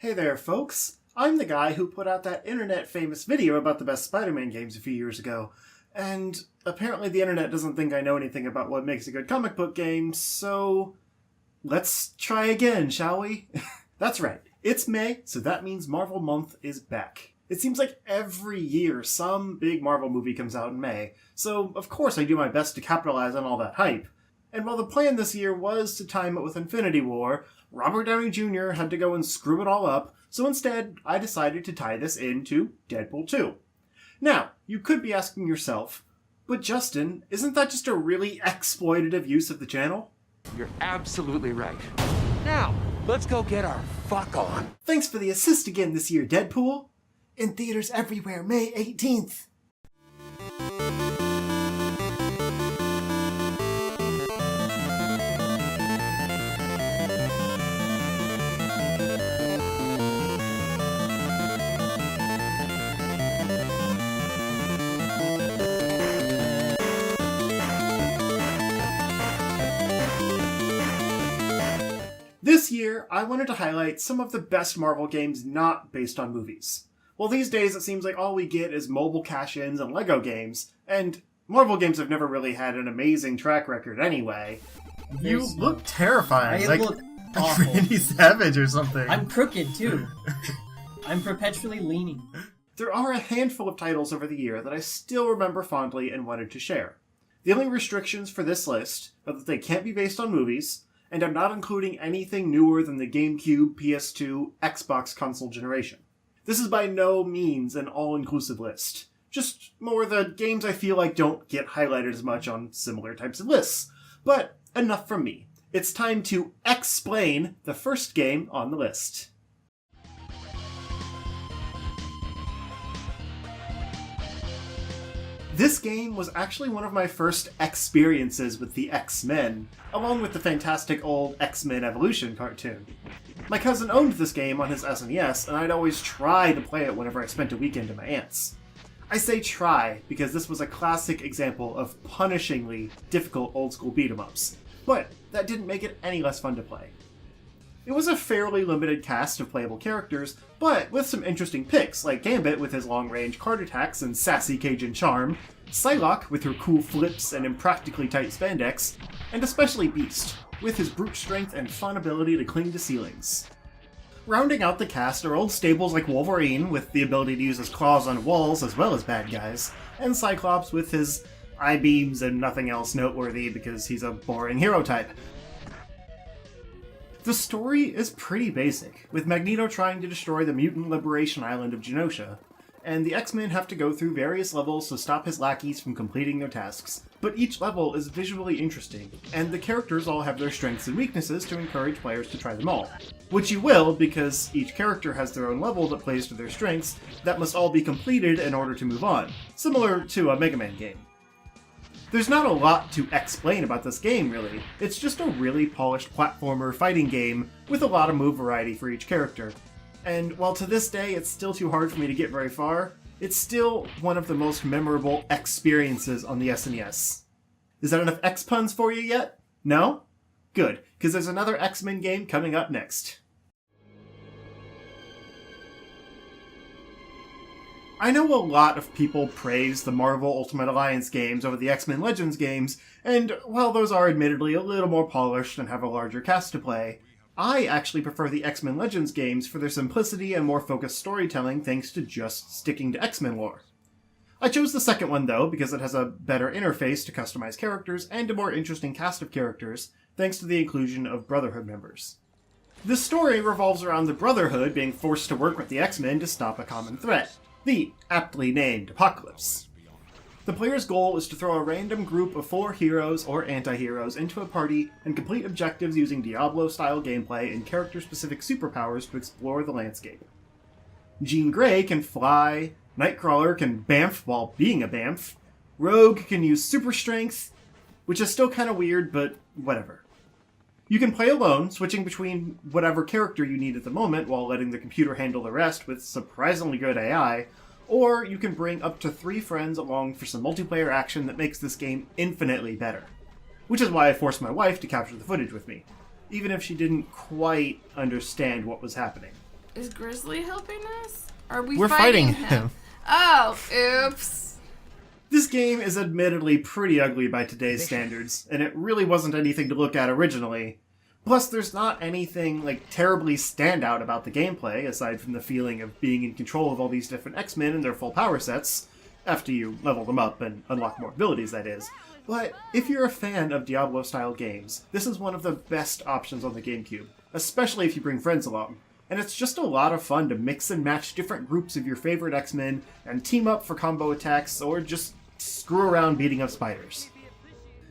Hey there, folks. I'm the guy who put out that internet-famous video about the best SpiderMan games a few years ago. And apparently the internet doesn't think I know anything about what makes a good comic book game, so let's try again, shall we? That's right. It's May, so that means Marvel Month is back. It seems like every year some big Marvel movie comes out in May, so of course I do my best to capitalize on all that hype. And while the plan this year was to time it with Infinity War, Robert Downey Jr. had to go and screw it all up, so instead I decided to tie this into Deadpool 2. Now, you could be asking yourself, but Justin, isn't that just a really exploitative use of the channel? You're absolutely right. Now, let's go get our fuck on. Thanks for the assist again this year, Deadpool. In theaters everywhere, May 18th. This year, I wanted to highlight some of the best Marvel games not based on movies. Well, these days it seems like all we get is mobile cash-ins and LEGO games, and Marvel games have never really had an amazing track record anyway. You look terrifying. I look awful. Randy Savage or something. I'm crooked, too. I'm perpetually leaning. There are a handful of titles over the year that I still remember fondly and wanted to share. The only restrictions for this list are that they can't be based on movies, and I'm not including anything newer than the GameCube, PS2, Xbox console generation. This is by no means an all-inclusive list. Just more the games I feel like don't get highlighted as much on similar types of lists. But enough from me. It's time to explain the first game on the list. This game was actually one of my first experiences with the X-Men, along with the fantastic old X-Men Evolution cartoon. My cousin owned this game on his SNES, and I'd always try to play it whenever I spent a weekend at my aunt's. I say try because this was a classic example of punishingly difficult old-school beat-em-ups, but that didn't make it any less fun to play. It was a fairly limited cast of playable characters, but with some interesting picks, like Gambit with his long-range card attacks and sassy Cajun charm, Psylocke with her cool flips and impractically tight spandex, and especially Beast, with his brute strength and fun ability to cling to ceilings. Rounding out the cast are old stables like Wolverine, with the ability to use his claws on walls as well as bad guys, and Cyclops with his eye-beams and nothing else noteworthy because he's a boring hero type. The story is pretty basic, with Magneto trying to destroy the mutant liberation island of Genosha, and the X-Men have to go through various levels to stop his lackeys from completing their tasks. But each level is visually interesting, and the characters all have their strengths and weaknesses to encourage players to try them all. Which you will, because each character has their own level that plays to their strengths that must all be completed in order to move on, similar to a Mega Man game. There's not a lot to explain about this game, really. It's just a really polished platformer fighting game with a lot of move variety for each character. And while to this day it's still too hard for me to get very far, it's still one of the most memorable experiences on the SNES. Is that enough X-puns for you yet? No? Good, because there's another X-Men game coming up next. I know a lot of people praise the Marvel Ultimate Alliance games over the XMen Legends games, and while those are admittedly a little more polished and have a larger cast to play, I actually prefer the XMen Legends games for their simplicity and more focused storytelling thanks to just sticking to X-Men lore. I chose the second one though because it has a better interface to customize characters and a more interesting cast of characters thanks to the inclusion of Brotherhood members. This story revolves around the Brotherhood being forced to work with the X-Men to stop a common threat, the aptly named Apocalypse. The player's goal is to throw a random group of 4 heroes or anti-heroes into a party and complete objectives using Diablo-style gameplay and character-specific superpowers to explore the landscape. Jean Grey can fly, Nightcrawler can bamf while being a bamf, Rogue can use super strength, which is still kind of weird, but whatever. You can play alone, switching between whatever character you need at the moment while letting the computer handle the rest with surprisingly good AI, or you can bring up to 3 friends along for some multiplayer action that makes this game infinitely better. Which is why I forced my wife to capture the footage with me, even if she didn't quite understand what was happening. Is Grizzly helping us? Are we We're fighting him? him. Oh, oops. This game is admittedly pretty ugly by today's standards, and it really wasn't anything to look at originally. Plus, there's not anything, terribly standout about the gameplay, aside from the feeling of being in control of all these different X-Men and their full power sets, after you level them up and unlock more abilities, that is. But if you're a fan of Diablo-style games, this is one of the best options on the GameCube, especially if you bring friends along. And it's just a lot of fun to mix and match different groups of your favorite X-Men and team up for combo attacks or just screw around beating up spiders.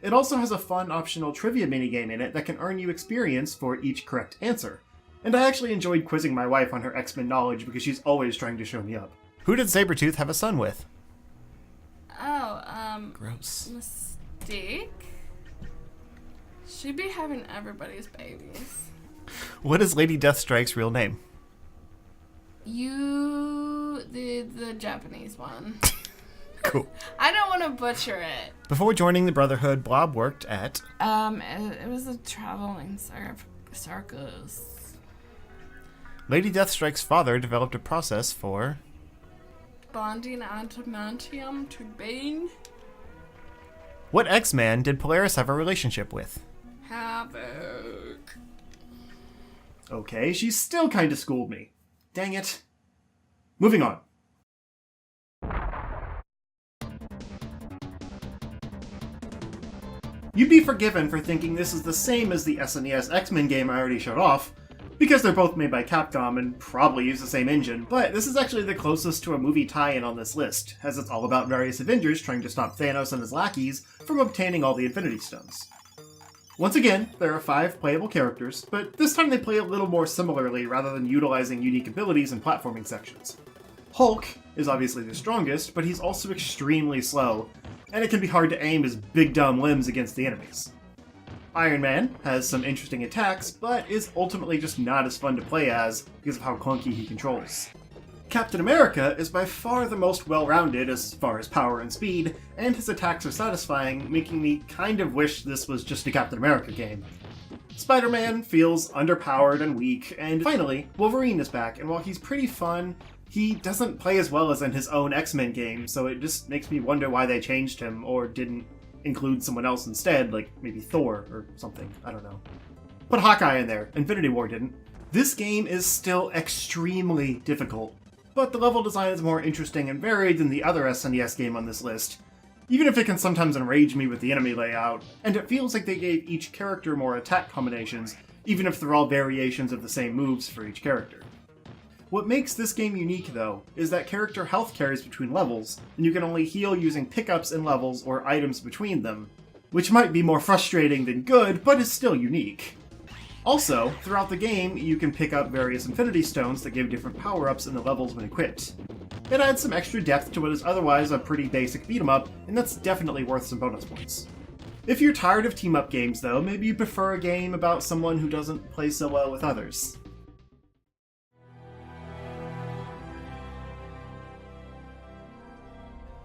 It also has a fun optional trivia minigame in it that can earn you experience for each correct answer. And I actually enjoyed quizzing my wife on her X-Men knowledge because she's always trying to show me up. Who did Sabretooth have a son with? Gross. Mystique? She'd be having everybody's babies. What is Lady Deathstrike's real name? The Japanese one. Cool. I don't want to butcher it. Before joining the Brotherhood, Blob worked at... It was a traveling circus. Lady Deathstrike's father developed a process for... Bonding adamantium to Bane. What X-Man did Polaris have a relationship with? Havoc. Okay, she still kinda schooled me. Dang it. Moving on. You'd be forgiven for thinking this is the same as the SNES X-Men game I already showed off, because they're both made by Capcom and probably use the same engine, but this is actually the closest to a movie tie-in on this list, as it's all about various Avengers trying to stop Thanos and his lackeys from obtaining all the Infinity Stones. Once again, there are 5 playable characters, but this time they play a little more similarly rather than utilizing unique abilities in platforming sections. Hulk is obviously the strongest, but he's also extremely slow, and it can be hard to aim his big dumb limbs against the enemies. Iron Man has some interesting attacks, but is ultimately just not as fun to play as because of how clunky he controls. Captain America is by far the most well-rounded as far as power and speed, and his attacks are satisfying, making me kind of wish this was just a Captain America game. Spider-Man feels underpowered and weak, and finally, Wolverine is back, and while he's pretty fun, he doesn't play as well as in his own X-Men game, so it just makes me wonder why they changed him, or didn't include someone else instead, like maybe Thor or something, I don't know. Put Hawkeye in there, Infinity War didn't. This game is still extremely difficult, but the level design is more interesting and varied than the other SNES game on this list, even if it can sometimes enrage me with the enemy layout, and it feels like they gave each character more attack combinations, even if they're all variations of the same moves for each character. What makes this game unique, though, is that character health carries between levels, and you can only heal using pickups in levels or items between them, which might be more frustrating than good, but is still unique. Also, throughout the game, you can pick up various Infinity Stones that give different power-ups in the levels when equipped. It adds some extra depth to what is otherwise a pretty basic beat-em-up, and that's definitely worth some bonus points. If you're tired of team-up games, though, maybe you prefer a game about someone who doesn't play so well with others.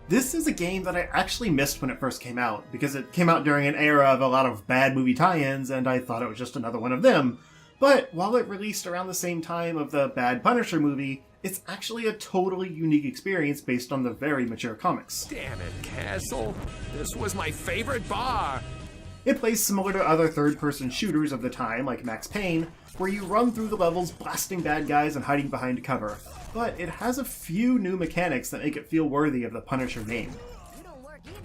This is a game that I actually missed when it first came out, because it came out during an era of a lot of bad movie tie-ins, and I thought it was just another one of them. But while it released around the same time of the bad Punisher movie, it's actually a totally unique experience based on the very mature comics. Damn it, Castle. This was my favorite bar. It plays similar to other third-person shooters of the time, like Max Payne, where you run through the levels blasting bad guys and hiding behind cover. But it has a few new mechanics that make it feel worthy of the Punisher name.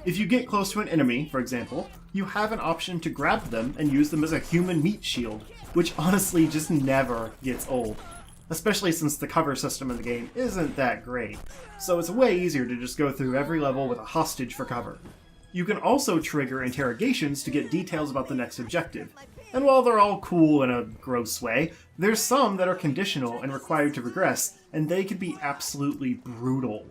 If you get close to an enemy, for example, you have an option to grab them and use them as a human meat shield, which honestly just never gets old. Especially since the cover system in the game isn't that great, so it's way easier to just go through every level with a hostage for cover. You can also trigger interrogations to get details about the next objective, and while they're all cool in a gross way, there's some that are conditional and required to progress, and they can be absolutely brutal.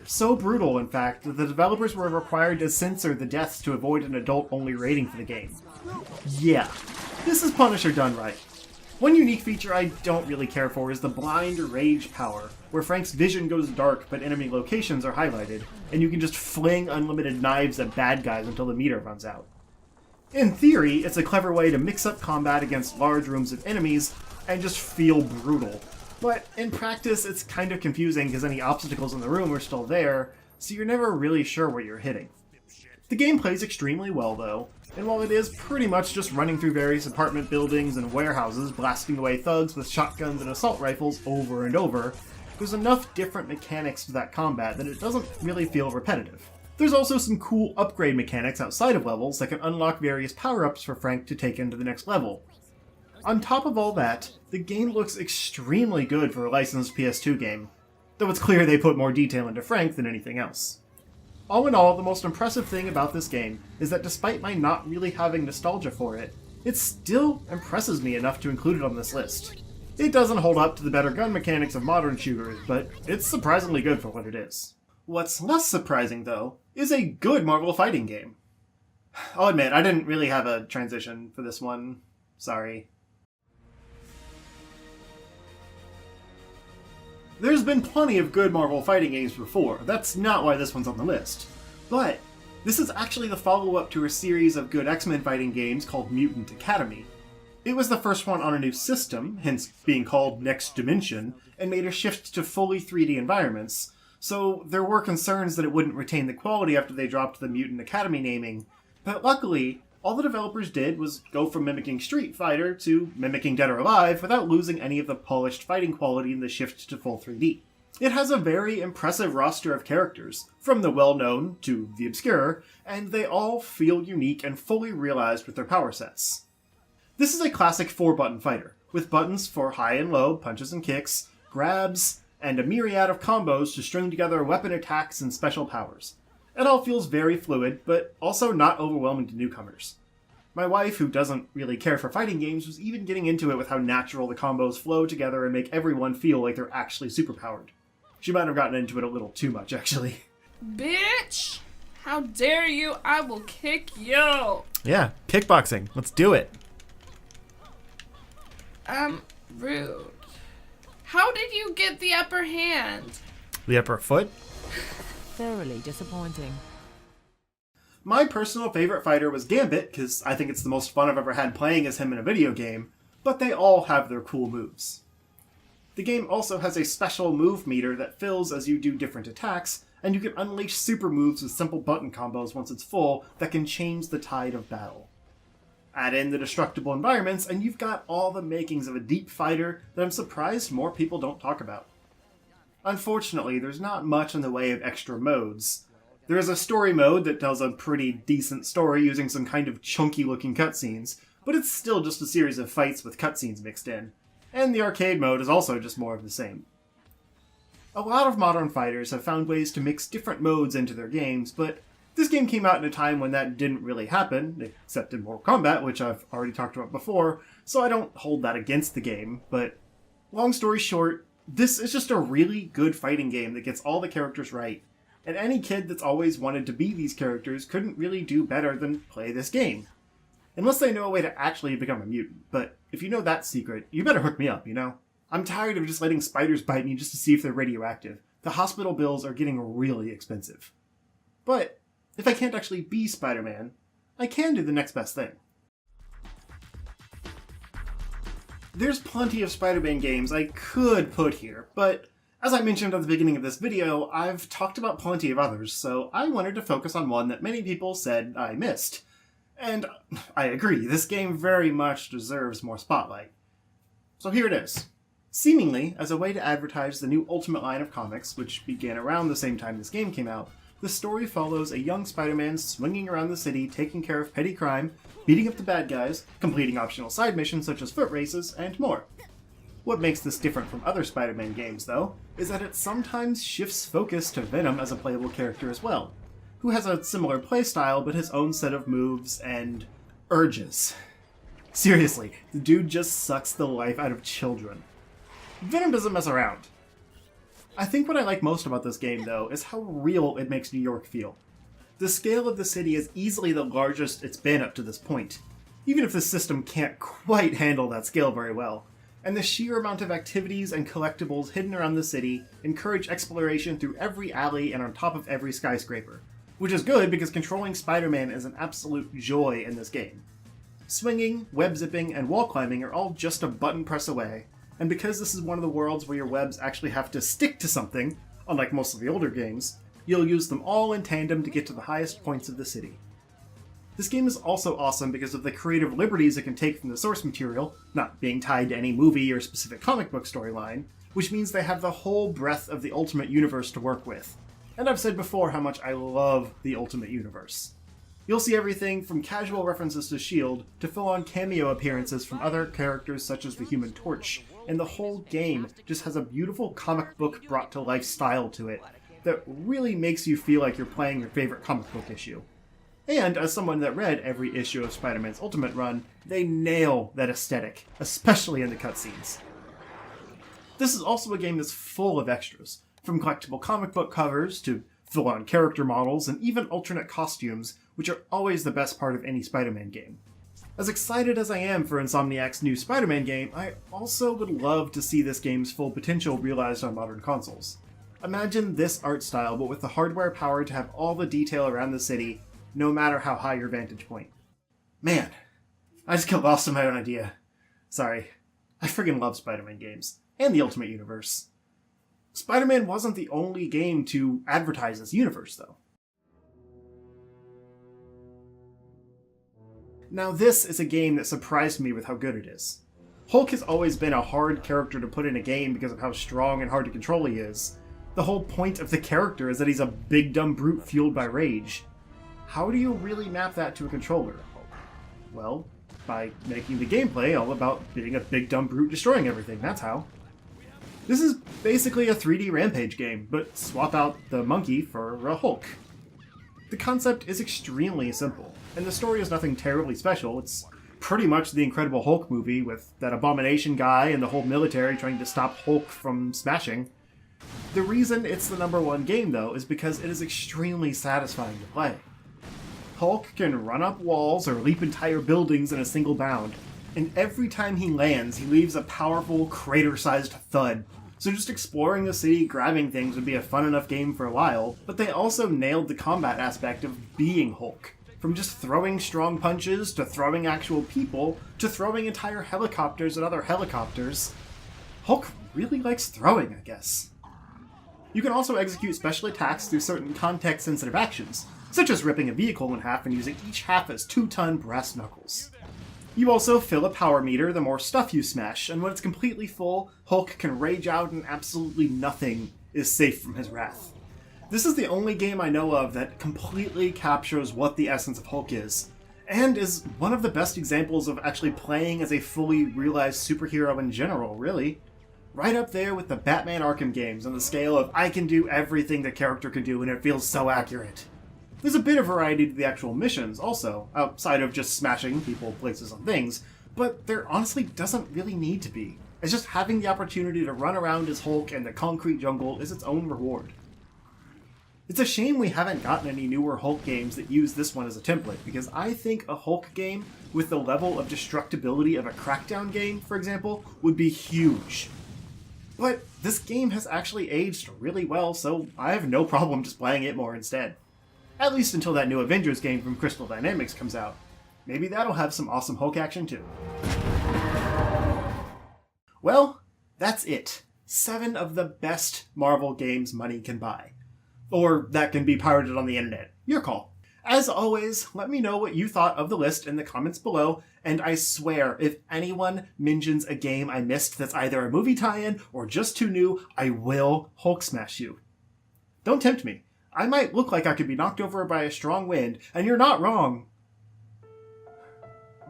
So brutal, in fact, that the developers were required to censor the deaths to avoid an adult-only rating for the game. Yeah, this is Punisher done right. One unique feature I don't really care for is the blind rage power, where Frank's vision goes dark but enemy locations are highlighted, and you can just fling unlimited knives at bad guys until the meter runs out. In theory, it's a clever way to mix up combat against large rooms of enemies and just feel brutal. But in practice, it's kind of confusing because any obstacles in the room are still there, so you're never really sure where you're hitting. The game plays extremely well though, and while it is pretty much just running through various apartment buildings and warehouses blasting away thugs with shotguns and assault rifles over and over, there's enough different mechanics to that combat that it doesn't really feel repetitive. There's also some cool upgrade mechanics outside of levels that can unlock various power-ups for Frank to take into the next level. On top of all that, the game looks extremely good for a licensed PS2 game, though it's clear they put more detail into Frank than anything else. All in all, the most impressive thing about this game is that despite my not really having nostalgia for it, it still impresses me enough to include it on this list. It doesn't hold up to the better gun mechanics of modern shooters, but it's surprisingly good for what it is. What's less surprising, though, is a good Marvel fighting game. I'll admit, I didn't really have a transition for this one. Sorry. There's been plenty of good Marvel fighting games before, that's not why this one's on the list. But this is actually the follow-up to a series of good X-Men fighting games called Mutant Academy. It was the first one on a new system, hence being called Next Dimension, and made a shift to fully 3D environments, so there were concerns that it wouldn't retain the quality after they dropped the Mutant Academy naming, but luckily, all the developers did was go from mimicking Street Fighter to mimicking Dead or Alive without losing any of the polished fighting quality in the shift to full 3D. It has a very impressive roster of characters, from the well-known to the obscure, and they all feel unique and fully realized with their power sets. This is a classic 4-button fighter, with buttons for high and low, punches and kicks, grabs, and a myriad of combos to string together weapon attacks and special powers. It all feels very fluid, but also not overwhelming to newcomers. My wife, who doesn't really care for fighting games, was even getting into it with how natural the combos flow together and make everyone feel like they're actually superpowered. She might have gotten into it a little too much, actually. Bitch! How dare you? I will kick you! Yeah, kickboxing. Let's do it. Rude. How did you get the upper hand? The upper foot? Thoroughly disappointing. My personal favorite fighter was Gambit, because I think it's the most fun I've ever had playing as him in a video game, but they all have their cool moves. The game also has a special move meter that fills as you do different attacks, and you can unleash super moves with simple button combos once it's full that can change the tide of battle. Add in the destructible environments, and you've got all the makings of a deep fighter that I'm surprised more people don't talk about. Unfortunately, there's not much in the way of extra modes. There is a story mode that tells a pretty decent story using some kind of chunky-looking cutscenes, but it's still just a series of fights with cutscenes mixed in. And the arcade mode is also just more of the same. A lot of modern fighters have found ways to mix different modes into their games, but this game came out in a time when that didn't really happen, except in Mortal Kombat, which I've already talked about before, so I don't hold that against the game, but long story short, this is just a really good fighting game that gets all the characters right, and any kid that's always wanted to be these characters couldn't really do better than play this game. Unless they know a way to actually become a mutant, but if you know that secret, you better hook me up, you know? I'm tired of just letting spiders bite me just to see if they're radioactive. The hospital bills are getting really expensive. But if I can't actually be Spider-Man, I can do the next best thing. There's plenty of Spider-Man games I could put here, but as I mentioned at the beginning of this video, I've talked about plenty of others, so I wanted to focus on one that many people said I missed. And I agree, this game very much deserves more spotlight. So here it is. Seemingly, as a way to advertise the new Ultimate line of comics, which began around the same time this game came out, the story follows a young Spider-Man swinging around the city, taking care of petty crime, beating up the bad guys, completing optional side missions such as foot races, and more. What makes this different from other Spider-Man games, though, is that it sometimes shifts focus to Venom as a playable character as well, who has a similar playstyle but his own set of moves and urges. Seriously, the dude just sucks the life out of children. Venom doesn't mess around. I think what I like most about this game, though, is how real it makes New York feel. The scale of the city is easily the largest it's been up to this point, even if the system can't quite handle that scale very well, and the sheer amount of activities and collectibles hidden around the city encourage exploration through every alley and on top of every skyscraper, which is good because controlling Spider-Man is an absolute joy in this game. Swinging, web-zipping, and wall climbing are all just a button press away, And because this is one of the worlds where your webs actually have to stick to something, unlike most of the older games, you'll use them all in tandem to get to the highest points of the city. This game is also awesome because of the creative liberties it can take from the source material, not being tied to any movie or specific comic book storyline, which means they have the whole breadth of the Ultimate Universe to work with. And I've said before how much I love the Ultimate Universe. You'll see everything from casual references to S.H.I.E.L.D. to full-on cameo appearances from other characters such as the Human Torch, and the whole game just has a beautiful comic book brought to life style to it that really makes you feel like you're playing your favorite comic book issue. And as someone that read every issue of Spider-Man's Ultimate Run, they nail that aesthetic, especially in the cutscenes. This is also a game that's full of extras, from collectible comic book covers to full-on character models and even alternate costumes, which are always the best part of any Spider-Man game. As excited as I am for Insomniac's new Spider-Man game, I also would love to see this game's full potential realized on modern consoles. Imagine this art style, but with the hardware power to have all the detail around the city, no matter how high your vantage point. Man, I just got lost in my own idea. Sorry. I friggin' love Spider-Man games. And the Ultimate Universe. Spider-Man wasn't the only game to advertise this universe, though. Now this is a game that surprised me with how good it is. Hulk has always been a hard character to put in a game because of how strong and hard to control he is. The whole point of the character is that he's a big dumb brute fueled by rage. How do you really map that to a controller? Well, by making the gameplay all about being a big dumb brute destroying everything, that's how. This is basically a 3D Rampage game, but swap out the monkey for a Hulk. The concept is extremely simple, and the story is nothing terribly special. It's pretty much the Incredible Hulk movie with that Abomination guy and the whole military trying to stop Hulk from smashing. The reason it's the #1 game, though, is because it is extremely satisfying to play. Hulk can run up walls or leap entire buildings in a single bound, and every time he lands, he leaves a powerful, crater-sized thud. So just exploring the city, grabbing things would be a fun enough game for a while, but they also nailed the combat aspect of being Hulk. From just throwing strong punches, to throwing actual people, to throwing entire helicopters at other helicopters. Hulk really likes throwing, I guess. You can also execute special attacks through certain context-sensitive actions, such as ripping a vehicle in half and using each half as 2-ton brass knuckles. You also fill a power meter the more stuff you smash, and when it's completely full, Hulk can rage out and absolutely nothing is safe from his wrath. This is the only game I know of that completely captures what the essence of Hulk is, and is one of the best examples of actually playing as a fully realized superhero in general, really. Right up there with the Batman Arkham games on the scale of I can do everything the character can do and it feels so accurate. There's a bit of variety to the actual missions also, outside of just smashing people, places, and things, but there honestly doesn't really need to be. It's just having the opportunity to run around as Hulk in the concrete jungle is its own reward. It's a shame we haven't gotten any newer Hulk games that use this one as a template, because I think a Hulk game with the level of destructibility of a Crackdown game, for example, would be huge. But this game has actually aged really well, so I have no problem just playing it more instead. At least until that new Avengers game from Crystal Dynamics comes out. Maybe that'll have some awesome Hulk action too. Well, that's it. 7 of the best Marvel games money can buy. Or that can be pirated on the internet. Your call. As always, let me know what you thought of the list in the comments below, and I swear, if anyone mentions a game I missed that's either a movie tie-in or just too new, I will Hulk smash you. Don't tempt me. I might look like I could be knocked over by a strong wind, and you're not wrong.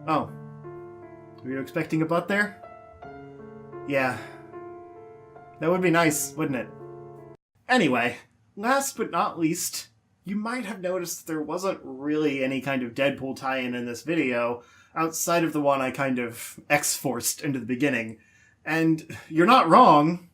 Oh. Were you expecting a butt there? Yeah. That would be nice, wouldn't it? Anyway, last but not least, you might have noticed there wasn't really any kind of Deadpool tie-in in this video, outside of the one I kind of X-forced into the beginning. And you're not wrong.